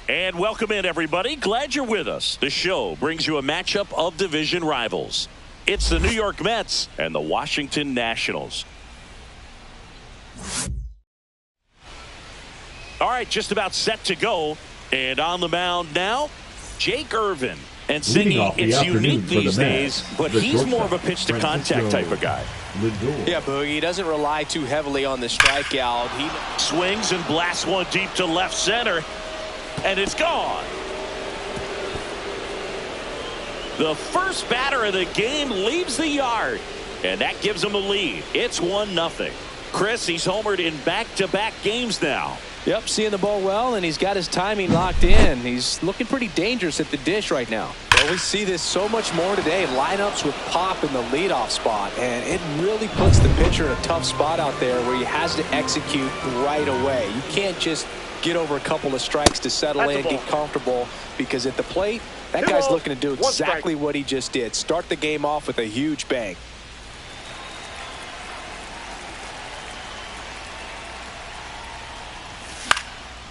And welcome in, everybody. Glad you're with us. The show brings you a matchup of division rivals. It's the New York Mets and the Washington Nationals. All right, just about set to go. And on the mound now, Jake Irvin. And Siggy, it's unique these days, but he's more of a pitch-to-contact type of guy. Yeah, Boogie, he doesn't rely too heavily on the strikeout. He swings and blasts one deep to left center. And it's gone. The first batter of the game leaves the yard. And that gives him a lead. It's 1-0. Chris, he's homered in back-to-back games now. Yep, seeing the ball well, and he's got his timing locked in. He's looking pretty dangerous at the dish right now. Well, we see this so much more today. Lineups with pop in the leadoff spot, and it really puts the pitcher in a tough spot out there where he has to execute right away. You can't just get over a couple of strikes to settle in, get comfortable, because at the plate, that guy's looking to do exactly what he just did. Start the game off with a huge bang.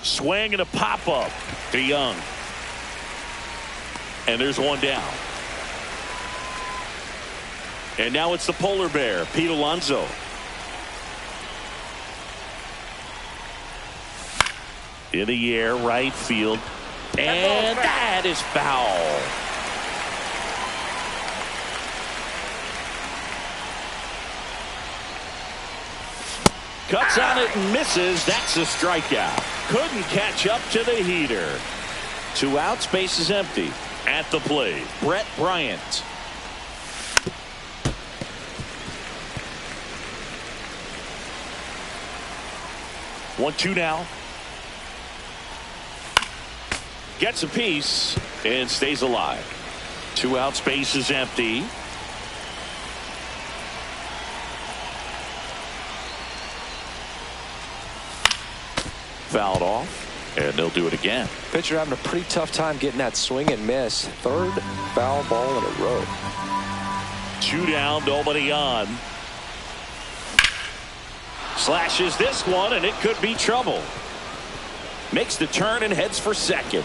Swing and a pop-up to Young. And there's one down. And now it's the polar bear, Pete Alonso. In the air, right field. And that is foul. Cuts on it and misses. That's a strikeout. Couldn't catch up to the heater. 2 outs, base is empty. At the plate, Brett Bryant. One, two now. Gets a piece and stays alive. 2 outs, base is empty. Fouled off, and they'll do it again. Pitcher having a pretty tough time getting that swing and miss. 3rd foul ball in a row. 2 down, nobody on. Slashes this one, and it could be trouble. Makes the turn and heads for second.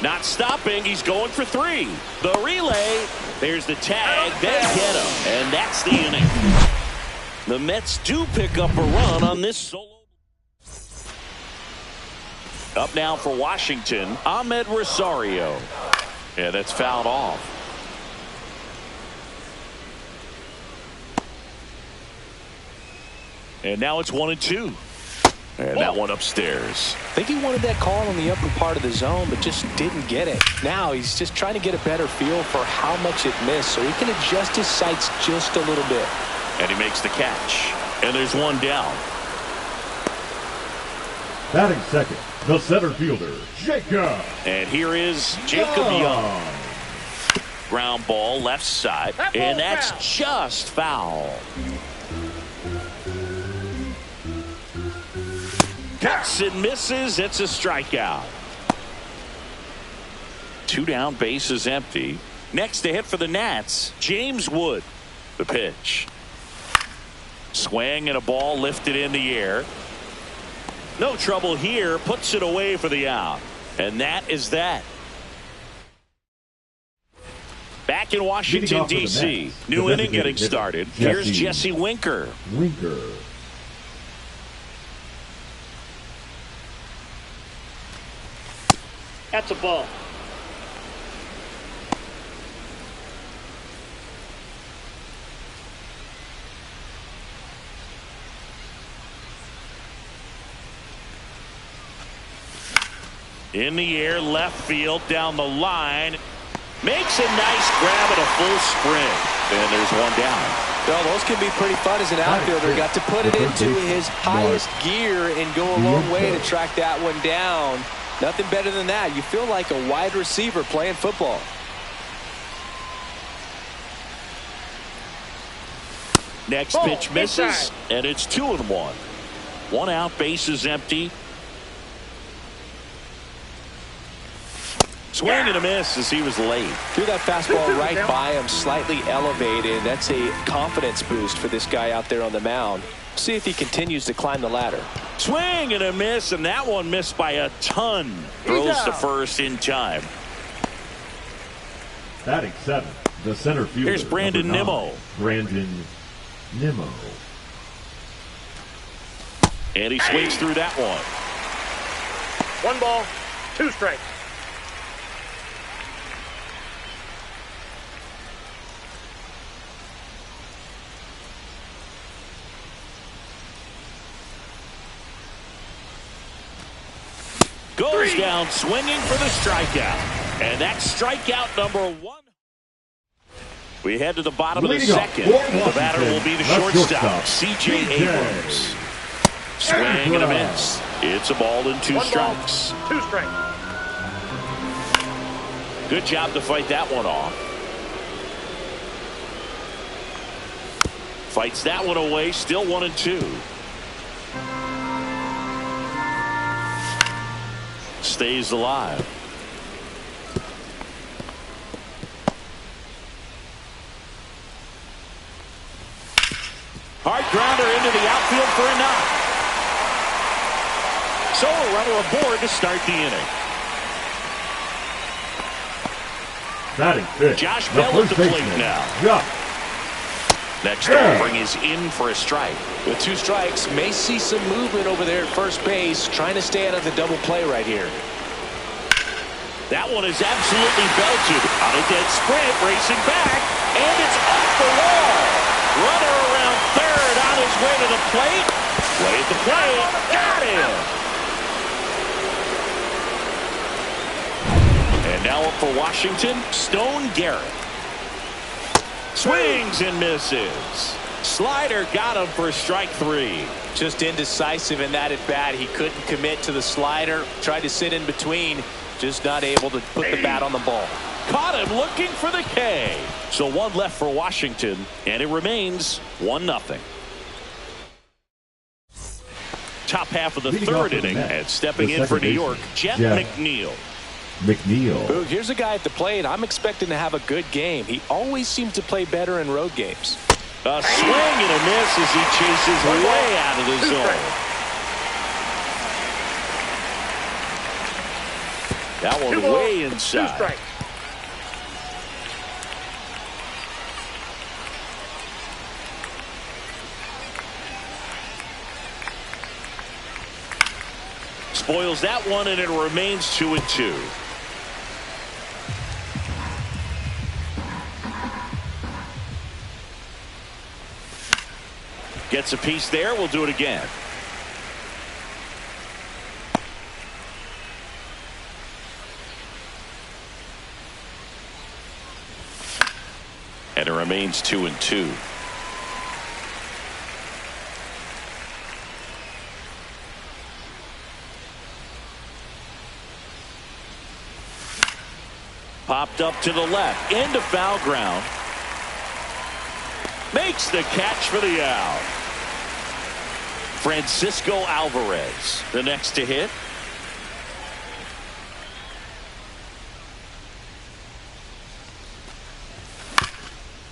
Not stopping, he's going for 3. The relay, there's the tag, they get him, and that's the inning. The Mets do pick up a run on this solo. Up now for Washington, Ahmed Rosario. Yeah, that's fouled off. And now it's 1-2. And that one upstairs. I think he wanted that call on the upper part of the zone, but just didn't get it. Now he's just trying to get a better feel for how much it missed so he can adjust his sights just a little bit. And he makes the catch. And there's one down. Batting second, the center fielder, Jacob. And here is Jacob Young. Ground ball left side. And that's just foul. Cuts and misses. It's a strikeout. 2 down, base is empty. Next to hit for the Nats, James Wood. The pitch. Swing and a ball lifted in the air. No trouble here. Puts it away for the out. And that is that. Back in Washington, D.C. New inning getting started. Here's Jesse Winker. That's a ball. In the air, left field, down the line. Makes a nice grab at a full sprint. And there's one down. Well, those can be pretty fun as an outfielder. Got to put it into his highest gear and go a long way to track that one down. Nothing better than that. You feel like a wide receiver playing football. Next pitch misses, and it's 2-1. 1 out, base is empty. Swing and a miss as he was late. Threw that fastball right by him, slightly elevated. That's a confidence boost for this guy out there on the mound. See if he continues to climb the ladder. Swing and a miss, and that one missed by a ton. Throws to first in time. Batting 7, the center fielder. Here's Brandon Nimmo. Brandon Nimmo. And he swings through that one. 1 ball, 2 strikes. Goes down swinging for the strikeout. And that's strikeout number 1. We head to the bottom of the second. The batter will be the shortstop, C.J. Abrams. Swing and a miss. It's a ball and 2 strikes. 2 strikes. Good job to fight that one off. Fights that one away. Still 1 and 2. Stays alive. Hard grounder into the outfield for a knock. So a runner aboard to start the inning. Batting 5th. Josh Bell at the plate now. Josh. Next offering is in for a strike. With 2 strikes, may see some movement over there at first base, trying to stay out of the double play right here. That one is absolutely belted on a dead sprint, racing back, and it's off the wall. Runner around third on his way to the plate. Way at the plate. Got him. And now up for Washington, Stone Garrett. Swings and misses. Slider got him for strike 3. Just indecisive in that at bat. He couldn't commit to the slider. Tried to sit in between. Just not able to put the bat on the ball. Caught him looking for the K. So 1 left for Washington, and it remains 1-0. Top half of the third inning, and stepping in for New York, Jeff McNeil. McNeil. Here's a guy at the plate. I'm expecting to have a good game. He always seems to play better in road games. A swing and a miss as he chases way out of the zone. That one way inside. 2 strikes. Spoils that one, and it remains 2 and 2. Gets a piece there. We'll do it again. And it remains 2 and 2. Popped up to the left into foul ground. Makes the catch for the out. Francisco Alvarez, the next to hit.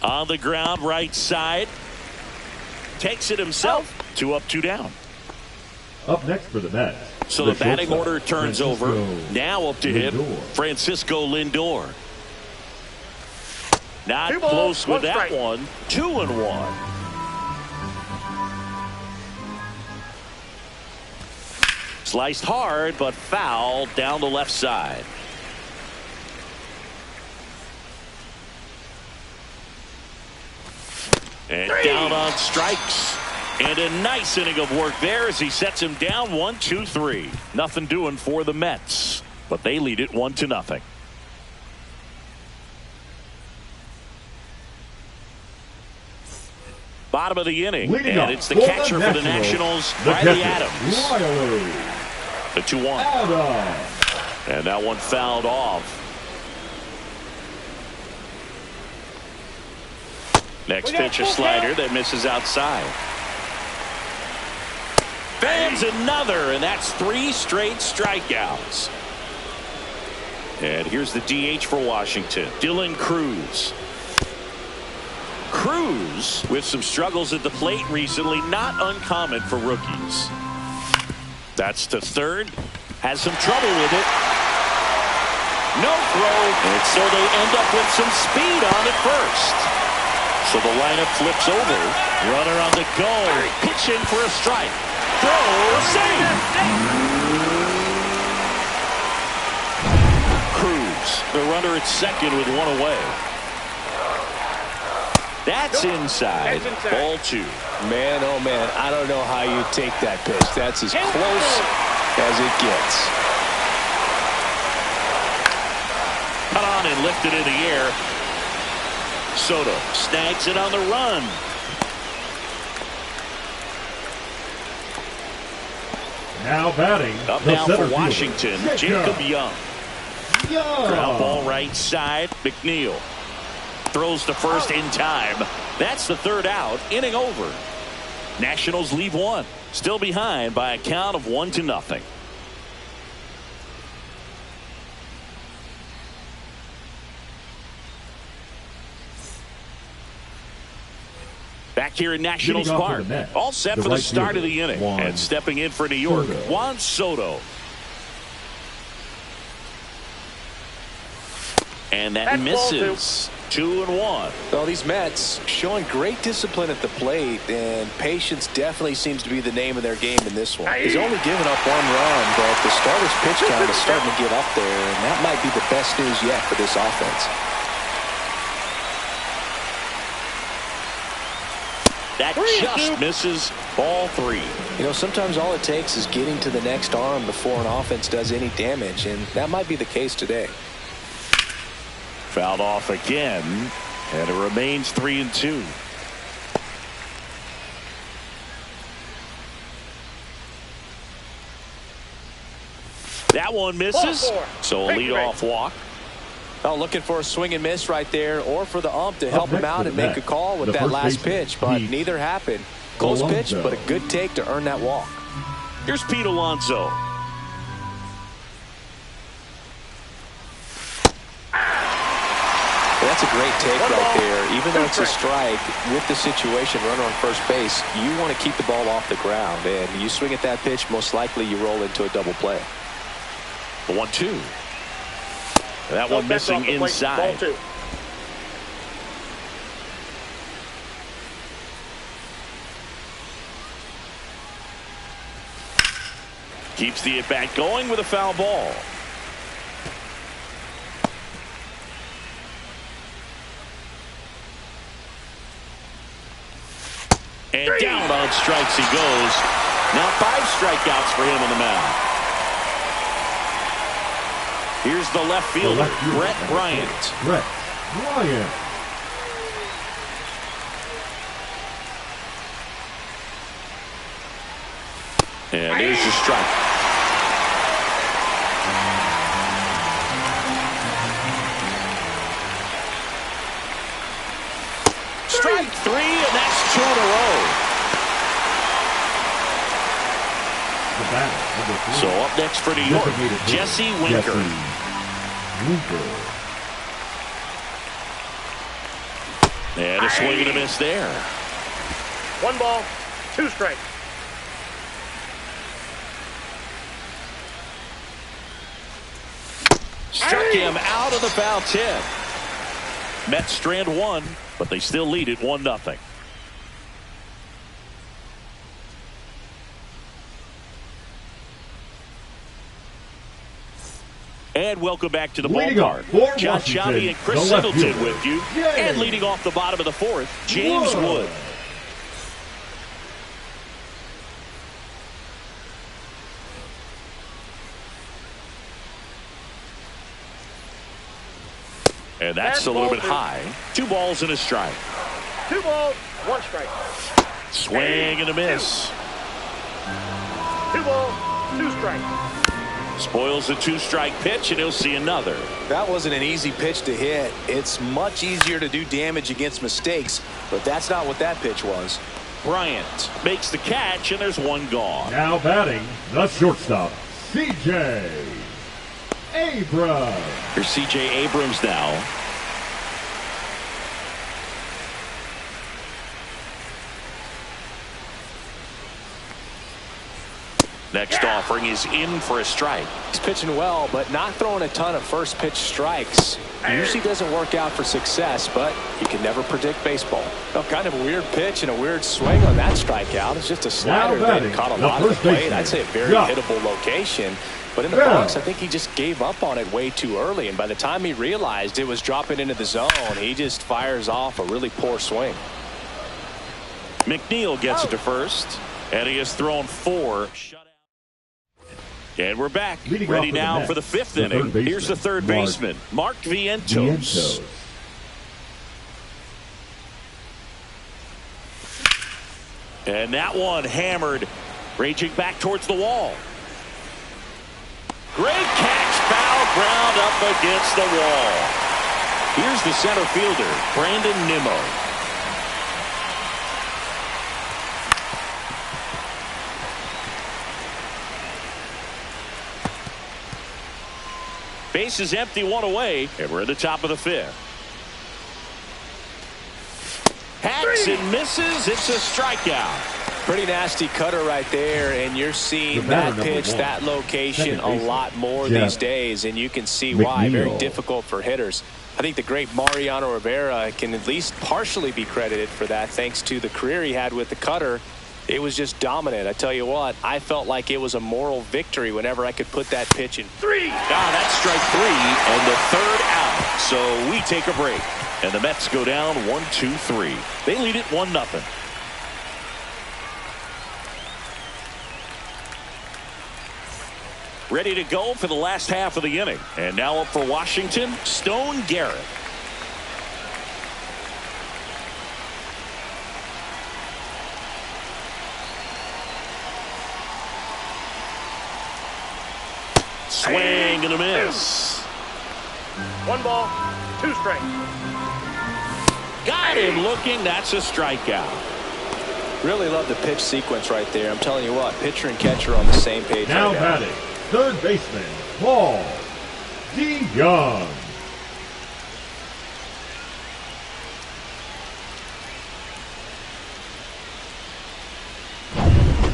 On the ground, right side. Takes it himself. 2 up, 2 down. Up next for the Mets. So the batting order turns over. Now up to hit Francisco Lindor. Not close with that one. 2 and 1. Sliced hard, but foul down the left side. And down on strikes. And a nice inning of work there as he sets him down 1-2-3. Nothing doing for the Mets, but they lead it 1-0. Bottom of the inning, and it's the catcher for the Nationals, Riley Adams. The 2-1. And that one fouled off. Next pitch, a slider that misses outside. Fans another, and that's 3 straight strikeouts. And here's the DH for Washington, Dylan Cruz. Cruz with some struggles at the plate recently, not uncommon for rookies. That's to third. Has some trouble with it. No throw. And so they end up with some speed on at first. So the lineup flips over. Runner on the go. Pitching for a strike. Throw. Save. Cruz, the runner at second with one away. That's inside. Ball two. Man, oh man, I don't know how you take that pitch. That's as close as it gets. Cut on and lifted in the air. Soto snags it on the run. Now batting. Up the now center for Washington, fielder, Jacob Young. Ground ball right side. McNeil throws to first in time. That's the third out. Inning over. Nationals leave one. Still behind by a count of 1-0. Back here in Nationals Park. All set for the start of the inning. And stepping in for New York, Juan Soto. And that misses. 2-1. Well, these Mets showing great discipline at the plate, and patience definitely seems to be the name of their game in this one. He's only given up one run, but the starter's pitch count is starting to get up there, and that might be the best news yet for this offense. That just misses. Ball three. You know, sometimes all it takes is getting to the next arm before an offense does any damage, and that might be the case today. Fouled off again, and it remains 3-2. That one misses, so a leadoff walk. Oh, looking for a swing and miss right there, or for the ump to help him out and make a call with that last pitch, but neither happened. Close pitch, but a good take to earn that walk. Here's Pete Alonso. That's a great take right there. Even though it's a strike, with the situation, runner on first base, you want to keep the ball off the ground. And you swing at that pitch, most likely you roll into a double play. The 1-2. That one missing inside. Keeps the at-bat going with a foul ball. And down on strikes he goes. Now 5 strikeouts for him on the mound. Here's the left fielder, Brett Bryant. Brett Bryant. And there's the strike. Strike 3, and that's 2 in a row. So up next for New York, Jesse Winker. And a swing and a miss there. 1 ball, 2 strikes. Struck him out of the foul tip. Mets strand 1, but they still lead it 1-0. And welcome back to the ballpark. John Sciambi and Chris Singleton with you. And leading off the bottom of the 4th, James Wood. And that's a little bit high. 2 balls and a strike. 2 balls, 1 strike. Swing and a miss. 2 balls, 2 strikes. Spoils the 2-strike pitch, and he'll see another. That wasn't an easy pitch to hit. It's much easier to do damage against mistakes, but that's not what that pitch was. Bryant makes the catch, and there's 1 gone. Now batting, the shortstop, C.J. Abrams. Here's C.J. Abrams now. Next offering is in for a strike. He's pitching well, but not throwing a ton of first pitch strikes. Usually doesn't work out for success, but you can never predict baseball. Well, kind of a weird pitch and a weird swing on that strikeout. It's just a slider that caught a lot of the plate. I'd say a very hittable location. But in the box, I think he just gave up on it way too early. And by the time he realized it was dropping into the zone, he just fires off a really poor swing. McNeil gets it to first, and he has thrown 4 shutout. And we're back, ready now for the 5th inning. Here's the third baseman, Mark Vientos. And that one hammered, raging back towards the wall. Great catch, foul ground up against the wall. Here's the center fielder, Brandon Nimmo. Base is empty, 1 away, and we're at the top of the 5th. Hacks and misses. It's a strikeout. Pretty nasty cutter right there, and you're seeing that pitch, that location a lot more these days, and you can see why. Very difficult for hitters. I think the great Mariano Rivera can at least partially be credited for that, thanks to the career he had with the cutter. It was just dominant. I tell you what, I felt like it was a moral victory whenever I could put that pitch in. 3. That's strike 3 and the 3rd out. So we take a break, and the Mets go down 1-2-3. They lead it 1-0. Ready to go for the last half of the inning. And now up for Washington, Stone Garrett. Swing and a miss. 1 ball, 2 strikes. Got him looking. That's a strikeout. Really love the pitch sequence right there. I'm telling you what, pitcher and catcher on the same page. Now batting, third baseman, Paul DeYoung.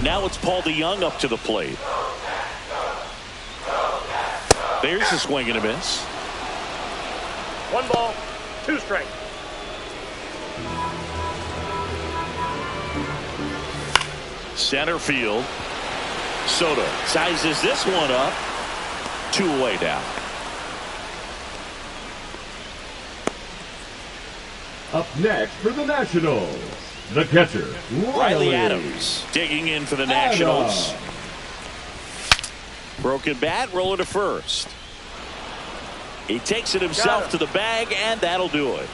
Now it's Paul DeYoung up to the plate. There's a swing and a miss. 1 ball, 2 strikes. Center field. Soto sizes this one up. 2 away down. Up next for the Nationals, the catcher, Riley Adams digging in for the Nationals. Broken bat, roller to first. He takes it himself to the bag, and that'll do it.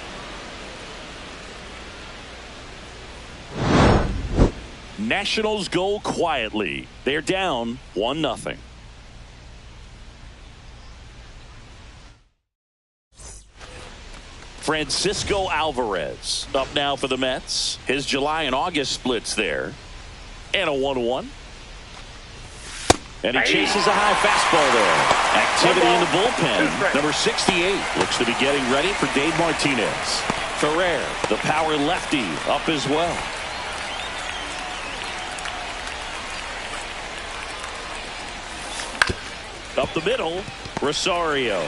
Nationals go quietly. They're down 1-0. Francisco Alvarez up now for the Mets. His July and August splits there. And a 1-1. And he chases a high fastball there. Activity in the bullpen. Number 68 looks to be getting ready for Dave Martinez. Ferrer, the power lefty, up as well. Up the middle, Rosario.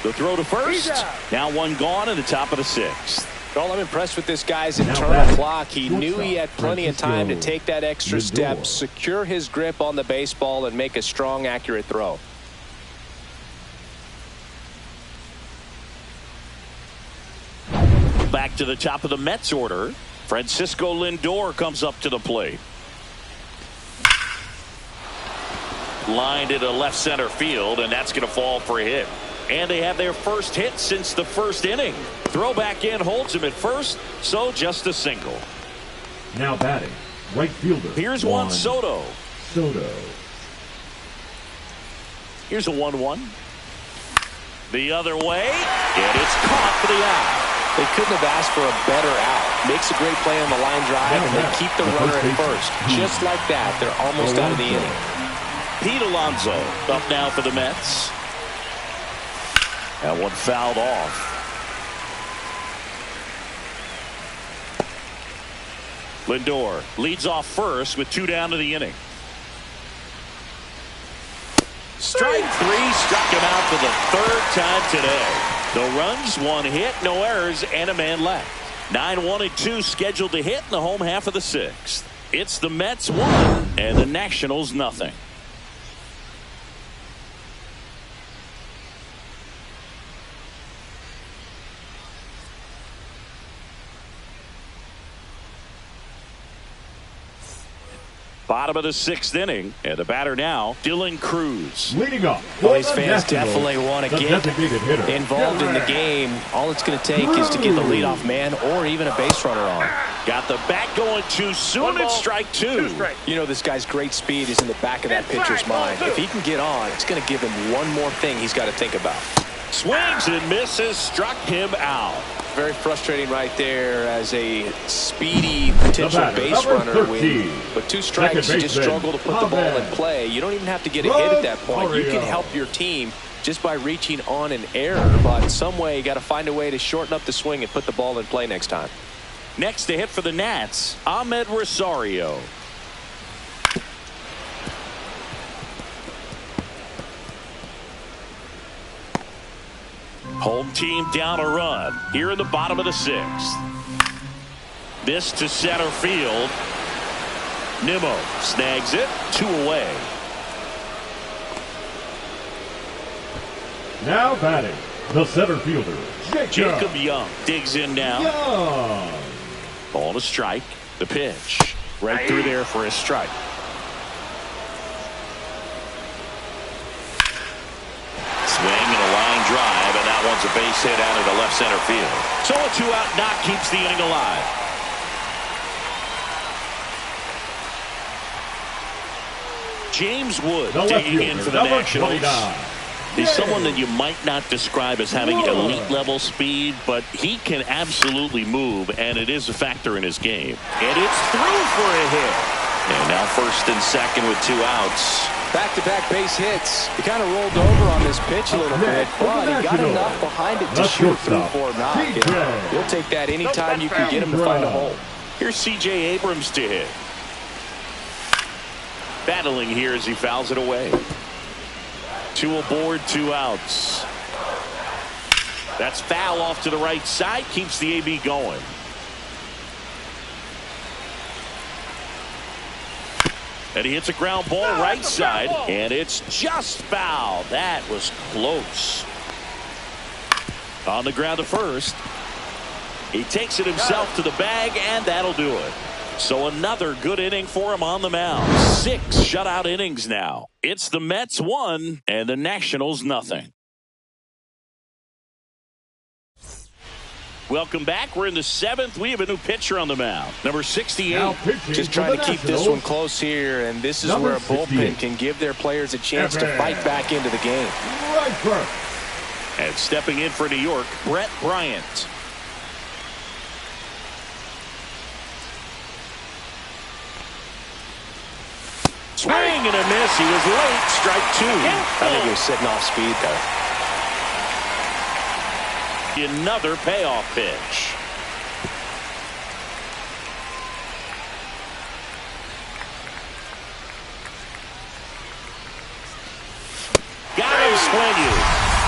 The throw to first. Now 1 gone in the top of the 6th. Well, I'm impressed with this guy's internal clock. He knew he had plenty of time to take that extra step, secure his grip on the baseball, and make a strong, accurate throw. Back to the top of the Mets order. Francisco Lindor comes up to the plate. Lined into left center field, and that's going to fall for a hit. And they have their first hit since the first inning. Throw back in holds him at first, so just a single. Now batting, right fielder. Here's Juan Soto. Here's a 1-1. The other way, and it's caught for the out. They couldn't have asked for a better out. Makes a great play on the line drive, and they keep the runner at first. Just like that, they're almost out of the inning. Pete Alonso up now for the Mets. That one fouled off. Lindor leads off first with 2 down to the inning. Strike three, struck him out for the third time today. No runs, one hit, no errors, and a man left. 9-1-2 scheduled to hit in the home half of the sixth. It's the Mets 1 and the Nationals nothing. Bottom of the sixth inning, and the batter now, Dylan Cruz. Leading off. Well, these fans definitely want to get involved in the game. All it's going to take is to get the leadoff man or even a base runner on. Got the bat going too soon. It's strike two. You know, this guy's great speed is in the back of that pitcher's mind. If he can get on, it's going to give him one more thing he's got to think about. Swings and misses, struck him out. Very frustrating right there as a speedy potential base runner. With two strikes, you just struggle to put the ball in play. You don't even have to get a hit at that point. You can help your team just by reaching on an error. But some way, you got to find a way to shorten up the swing and put the ball in play next time. Next to hit for the Nats, Ahmed Rosario. Home team down a run here in the bottom of the sixth. This to center field. Nimmo snags it, 2 away. Now batting, the center fielder, Jacob Young digs in now. Young. Ball to strike. The pitch right through there for a strike. Swing and a line drive, and that one's a base hit out of the left center field. So a 2-out knock keeps the inning alive. James Wood digging in for the Nationals. He's someone that you might not describe as having elite level speed, but he can absolutely move, and it is a factor in his game. And it's through for a hit. And now first and second with 2 outs. Back-to-back base hits. He kind of rolled over on this pitch a little bit, but he got enough behind it to shoot through for a knock. You'll take that anytime you can get him to find a hole. Here's C.J. Abrams to hit. Battling here as he fouls it away. 2 aboard, 2 outs. That's foul off to the right side. Keeps the AB going. And he hits a ground ball right side, and it's just foul. That was close. On the ground to first. He takes it himself to the bag, and that'll do it. So another good inning for him on the mound. 6 shutout innings now. It's the Mets 1 and the Nationals nothing. Welcome back. We're in the 7th. We have a new pitcher on the mound. Number 68. Just trying to keep this one close here, and this is where a bullpen can give their players a chance to fight back into the game. And stepping in for New York, Brett Bryant. Swing and a miss. He was late. Strike 2. I think he was sitting off speed there. Another payoff pitch. Got him swinging.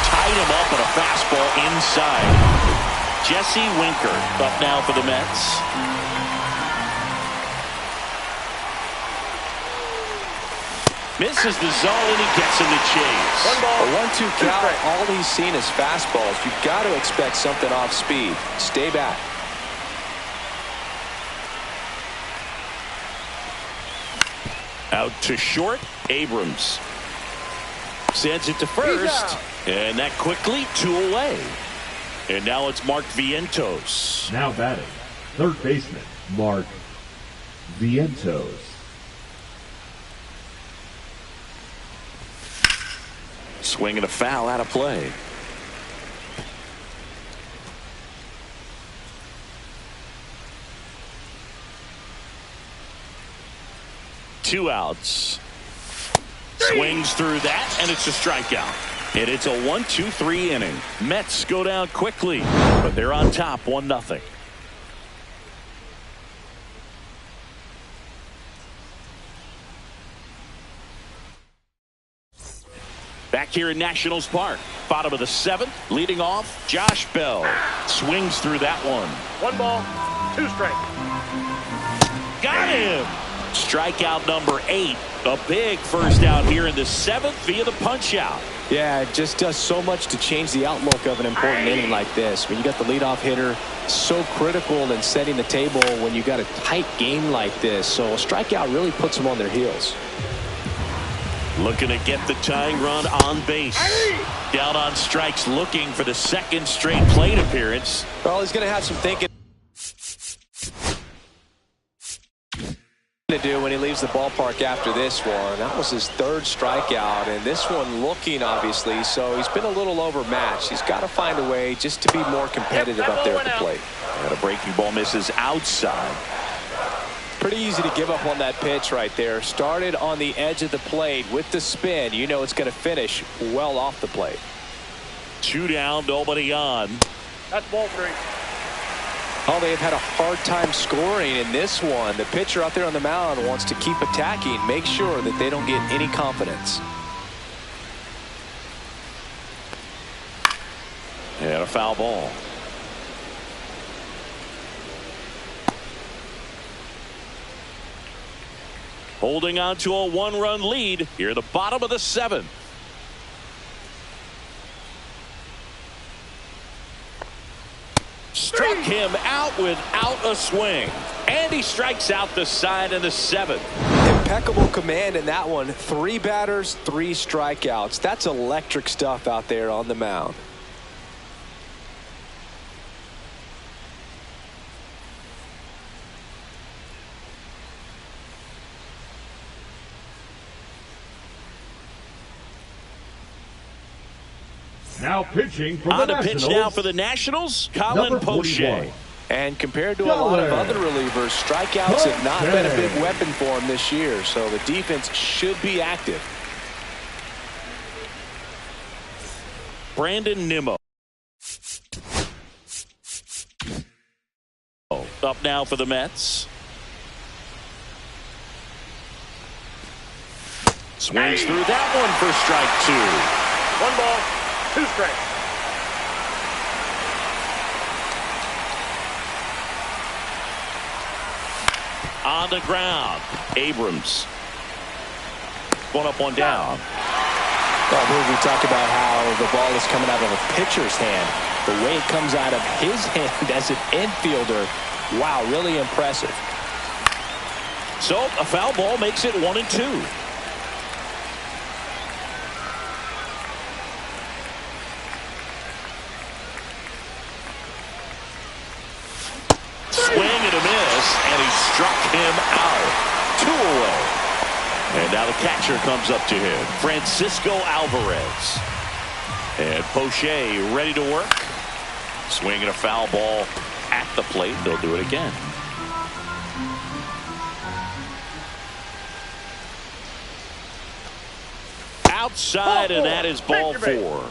Tied him up at a fastball inside. Jesse Winker up now for the Mets. Misses the zone, and he gets him to chase. A 1-2 count. All he's seen is fastballs. You've got to expect something off speed. Stay back. Out to short, Abrams. Sends it to first, and that quickly 2 away. And now it's Mark Vientos. Now batting, third baseman, Mark Vientos. Swing and a foul out of play. Two outs. Swings through that, and it's a strikeout. And it's a 1-2-3 inning. Mets go down quickly, but they're on top 1-0. back here in Nationals Park. Bottom of the 7th, leading off, Josh Bell. Swings through that one. 1 ball, 2 strikes. Got him. Strikeout number 8. A big first out here in the 7th via the punch out. Yeah, it just does so much to change the outlook of an important inning like this. When you got the leadoff hitter, so critical in setting the table when you got a tight game like this. So a strikeout really puts them on their heels. Looking to get the tying run on base. Down on strikes, looking for the 2nd straight plate appearance. Well, he's going to have some thinking to do when he leaves the ballpark after this one. That was his 3rd strikeout, and this one looking, obviously, so he's been a little overmatched. He's got to find a way just to be more competitive up there at the plate. And a breaking ball misses outside. Pretty easy to give up on that pitch right there. Started on the edge of the plate with the spin. You know it's going to finish well off the plate. 2 down, nobody on. That's ball 3. Oh, they've had a hard time scoring in this one. The pitcher out there on the mound wants to keep attacking, make sure that they don't get any confidence. And a foul ball. Holding on to a 1-run lead here at the bottom of the 7th. Struck him out without a swing. And he strikes out the side in the 7th. Impeccable command in that one. 3 batters, 3 strikeouts. That's electric stuff out there on the mound. Now pitching for the On to Nationals. pitch now for the Nationals, Colin Poche. And compared to a lot of other relievers, strikeouts have not been a big weapon for him this year, so the defense should be active. Brandon Nimmo. Up now for the Mets. Swings through that one for strike 2. 1 ball, 2 strikes. On the ground, Abrams. 1 up, 1 down. Well, we talked about how the ball is coming out of a pitcher's hand. The way it comes out of his hand as an infielder, wow, really impressive. So a foul ball makes it 1-2. Swing and a miss, and he struck him out. 2 away. And now the catcher comes up to him, Francisco Alvarez. And Poche ready to work. Swinging a foul ball at the plate. They'll do it again. Outside, and that is ball 4.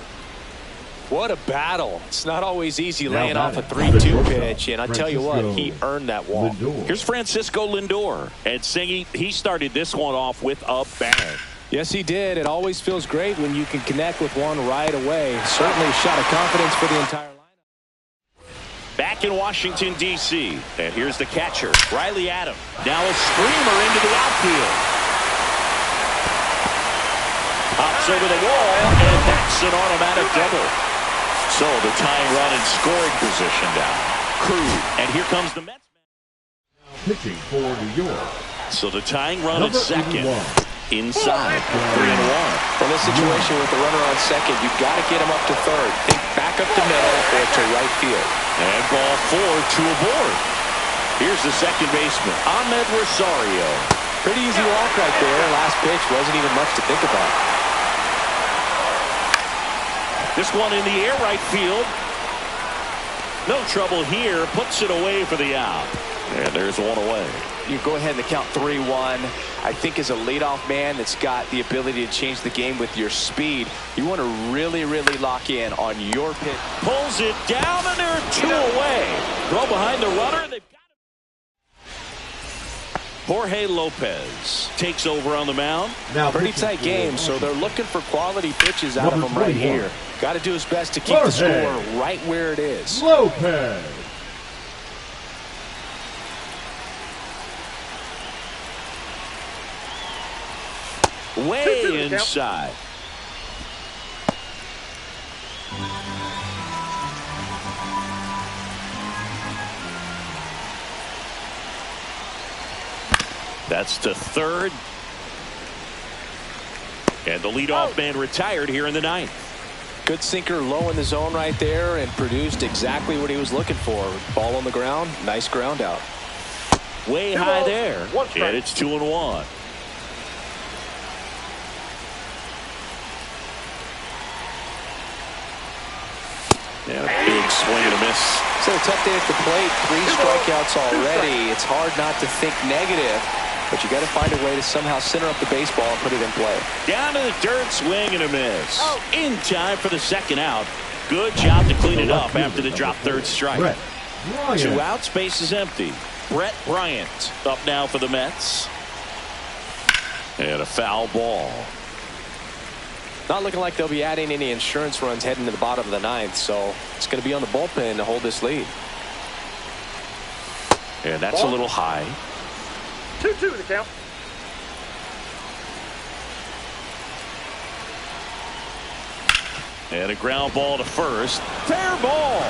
What a battle. It's not always easy laying off a 3-2 pitch, and I tell you what, he earned that walk. Here's Francisco Lindor. And Singy, he started this one off with a bang. Yes, he did. It always feels great when you can connect with one right away. Certainly a shot of confidence for the entire lineup. Back in Washington, D.C. And here's the catcher, Riley Adams. Now a screamer into the outfield. Hops over the wall, and that's an automatic double. So the tying run in scoring position now. Crew, and here comes the Mets. Pitching for New York. So the tying run at Number second. 81. Inside, 3-1. In this situation with the runner on second, you've got to get him up to third. Think back up the middle or to right field. And ball 4 to aboard. Here's the second baseman, Ahmed Rosario. Pretty easy walk right there. Last pitch wasn't even much to think about. This one in the air, right field. No trouble here. Puts it away for the out. And there's 1 away. You go ahead and count 3-1. I think as a leadoff man that's got the ability to change the game with your speed, you want to really, really lock in on your pitch. Pulls it down, and they're 2 away. Throw behind the runner. They've got Jorge Lopez takes over on the mound. Now Pretty tight game, so they're looking for quality pitches out of him right here. Got to do his best to keep the score right where it is. Lopez. Way inside. That's to third. And the leadoff man retired here in the ninth. Good sinker low in the zone right there and produced exactly what he was looking for. Ball on the ground. Nice ground out. Way high there. And it's 2-1. And a big swing and a miss. So a tough day at the plate. 3 strikeouts already. It's hard not to think negative, but you got to find a way to somehow center up the baseball and put it in play. Down to the dirt, swing and a miss. In time for the second out. Good job to clean it up after the drop third strike. 2 outs, base is empty. Brett Bryant up now for the Mets. And a foul ball. Not looking like they'll be adding any insurance runs heading to the bottom of the ninth, so it's going to be on the bullpen to hold this lead. And that's a little high. 2-2 the count. And a ground ball to first. Fair ball.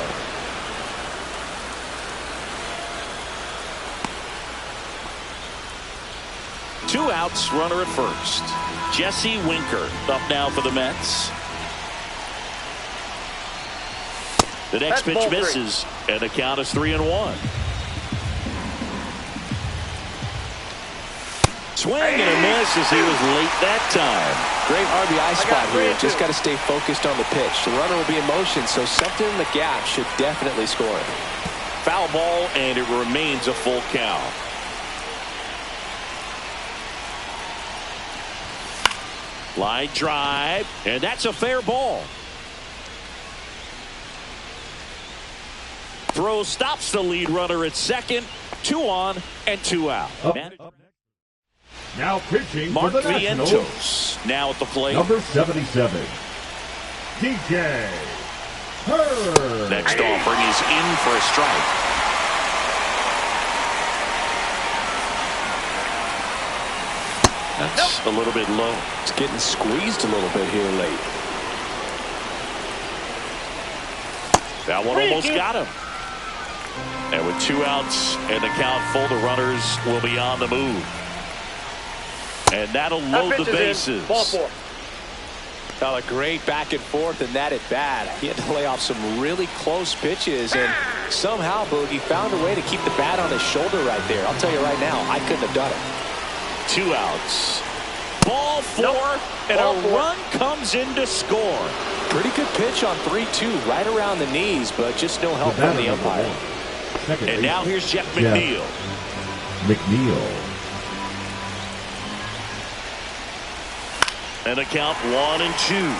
Two outs, runner at first. Jesse Winker up now for the Mets. The next pitch misses, and the count is 3-1. Swing and a miss as he was late that time. Great RBI spot here. Just got to stay focused on the pitch. The runner will be in motion, so something in the gap should definitely score. Foul ball, and it remains a full count. Line drive, and that's a fair ball. Throw stops the lead runner at second. 2 on and 2 out. Now pitching Mark for the Nationals. Vientos now at the plate. Number 77, DJ Hurd. Next offering is in for a strike. That's a little bit low. It's getting squeezed a little bit here late. That one almost got him. And with 2 outs and the count full, the runners will be on the move. And that'll load the bases. Ball 4. A great back and forth in that at bat. He had to lay off some really close pitches, and somehow Boogie found a way to keep the bat on his shoulder right there. I'll tell you right now, I couldn't have done it. 2 outs. Ball 4, and a run comes in to score. Pretty good pitch on 3-2, right around the knees, but just no help from the umpire. And now here's Jeff McNeil. And a count 1-2.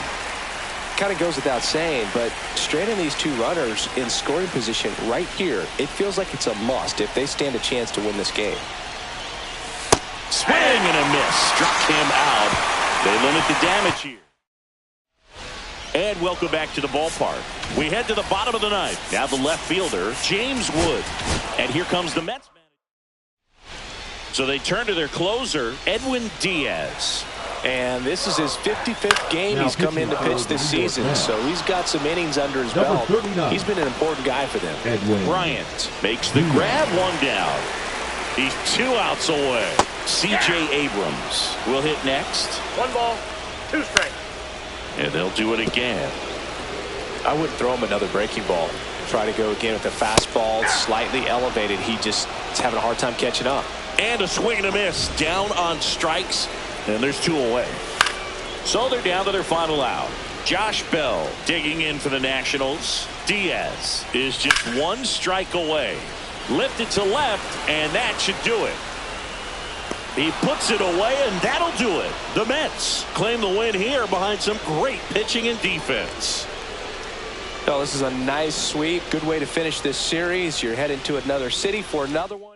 Kind of goes without saying, but straight in these 2 runners in scoring position right here, it feels like it's a must if they stand a chance to win this game. Swing and a miss. Struck him out. They limit the damage here. And welcome back to the ballpark. We head to the bottom of the ninth. Now the left fielder, James Wood. And here comes the Mets. So they turn to their closer, Edwin Diaz. And this is his 55th game he's come in to pitch this season, so he's got some innings under his belt. He's been an important guy for them. Bryant makes the grab, 1 down. He's 2 outs away. C.J. Abrams will hit next. 1 ball, 2 strikes. And they'll do it again. I wouldn't throw him another breaking ball. Try to go again with the fastball, slightly elevated. He just is having a hard time catching up. And a swing and a miss. Down on strikes. And there's 2 away. So they're down to their final out. Josh Bell digging in for the Nationals. Diaz is just 1 strike away. Lifted to left, and that should do it. He puts it away, and that'll do it. The Mets claim the win here behind some great pitching and defense. Well, this is a nice sweep. Good way to finish this series. You're heading to another city for another one.